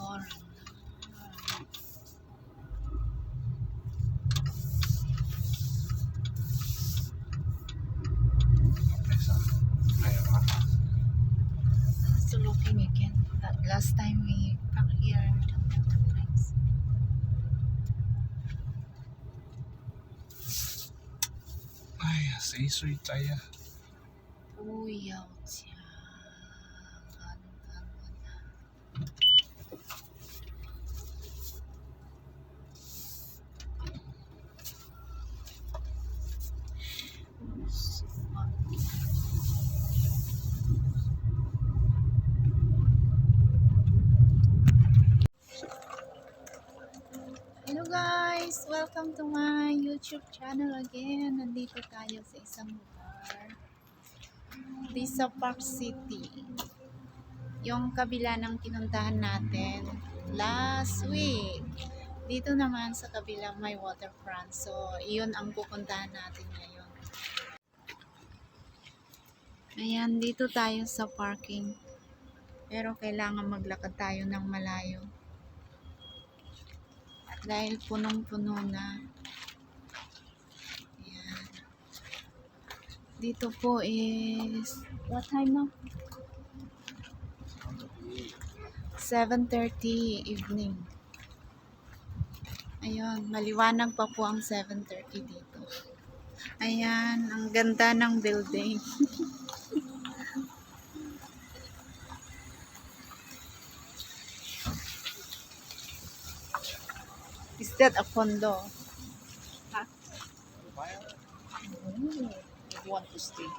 motor. So looking again. That last time we come here.哎呀，谁衰仔啊？不要讲。Hello guys! Welcome to my YouTube channel again. Nandito tayo sa isang lugar. This sa Park City. Yung kabila ng pinuntahan natin last week. Dito naman sa kabila may waterfront. So, iyon ang pupuntahan natin ngayon. Ayan, dito tayo sa parking. Pero kailangan maglakad tayo ng malayo. Dahil punong-puno na. Ayan. Dito po is what time na? 7:30 evening. Ayun, maliwanag pa po ang 7:30 dito. Ayan, ang ganda ng building. Is that a condo? Huh? Oh, I want to stay.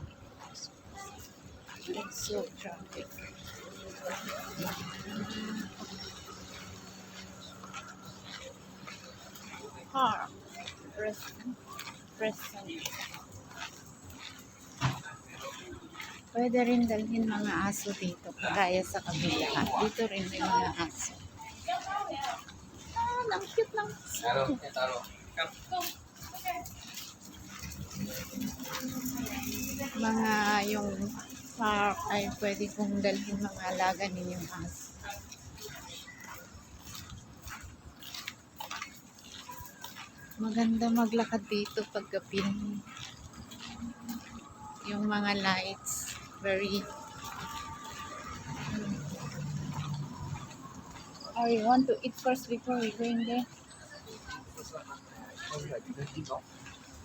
It's so traffic. Park. Present. Pwede rin dalhin mga aso dito. Kagaya sa kabila. Dito rin may mga aso. Ang cute lang. Mga yung park ay pwede kong dalhin mga alaga ninyong aso. Maganda maglakad dito pag gabi. Yung mga lights, very... Oh, you want to eat first before we go in there?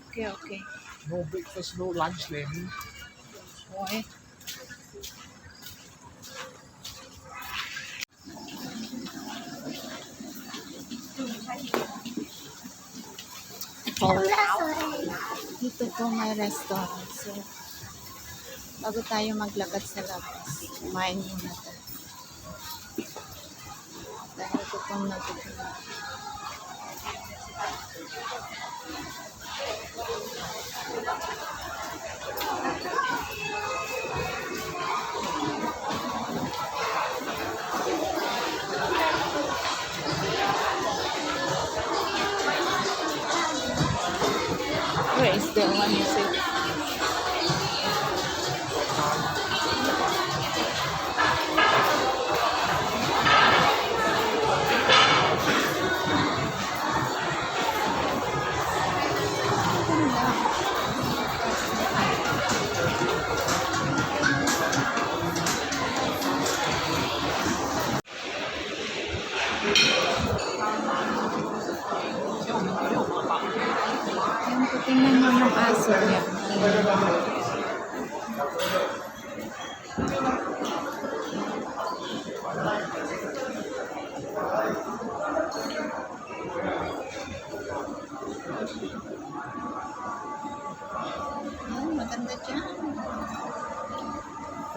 Okay, okay. No breakfast, no lunch then. Okay. Dito po may restaurant. So, bago tayo maglakad sa labas, kumain muna tayo. Dahil gutom na gutom. Where is the one you said? Yung tingnan mo yung aso niya. Yan, maganda dyan.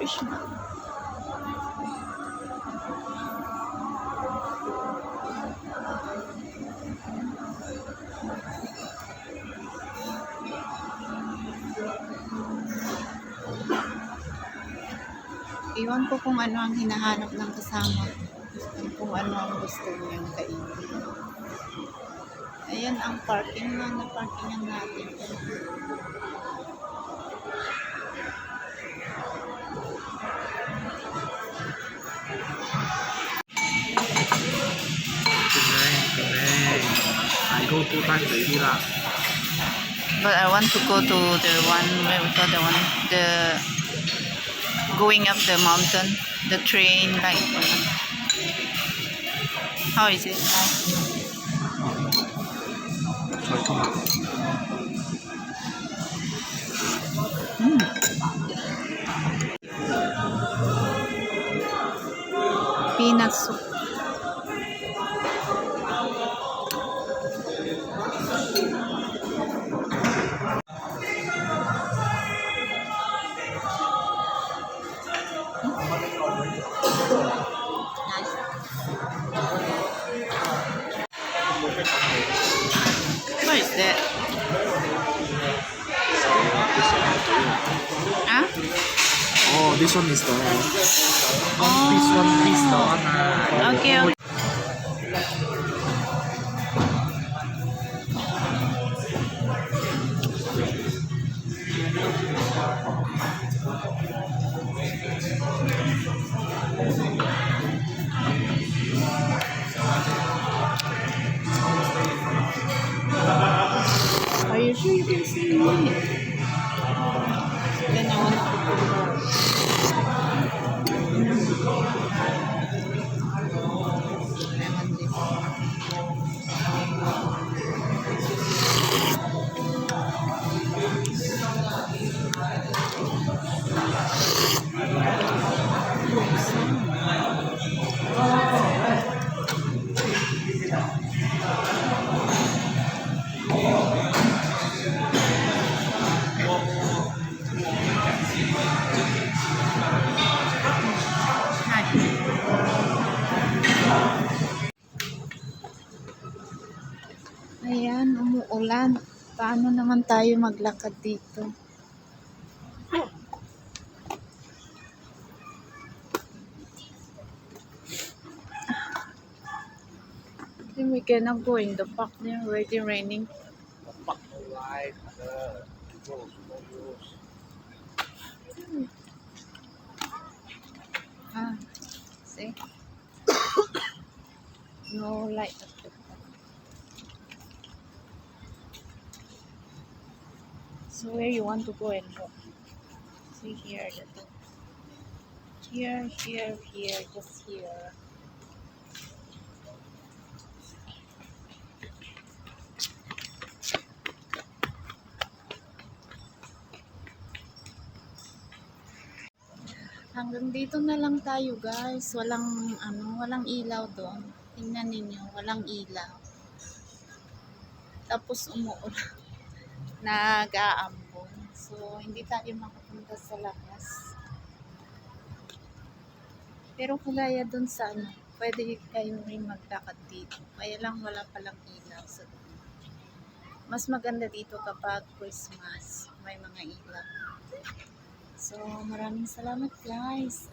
Fish na. Iwan ko kung ano ang hinahanap ng kasama. Kung ano ang gusto niyang kainin. Ayan ang parking na na-parkingan natin. go 2 times already lah. But I want to go to the one where we got the one the going up the mountain, the train like how is it like? Try to Peanut soup. What is that? Huh? Oh, this one is the Oh. one piece the one Okay, okay. Are you sure you can see me? Then I want to put more. Lemon this. Ayan, umuulan. Paano naman tayo maglakad dito? Then we cannot go in the park. Then already raining. Pak no light, rules, no rules. Ah, see? No light at the park. So where you want to go and go? See here, the door. Here, just here. Hanggang dito na lang tayo guys. Walang ilaw doon. Tingnan ninyo, walang ilaw. Tapos umuulan. Nag-aambon. So, hindi tayo makapunta sa labas. Pero kagaya doon sa pwede kayo rin maglakad dito. Kaya lang wala palang ilaw. So, mas maganda dito kapag Christmas. May mga ilaw. So, maraming salamat guys.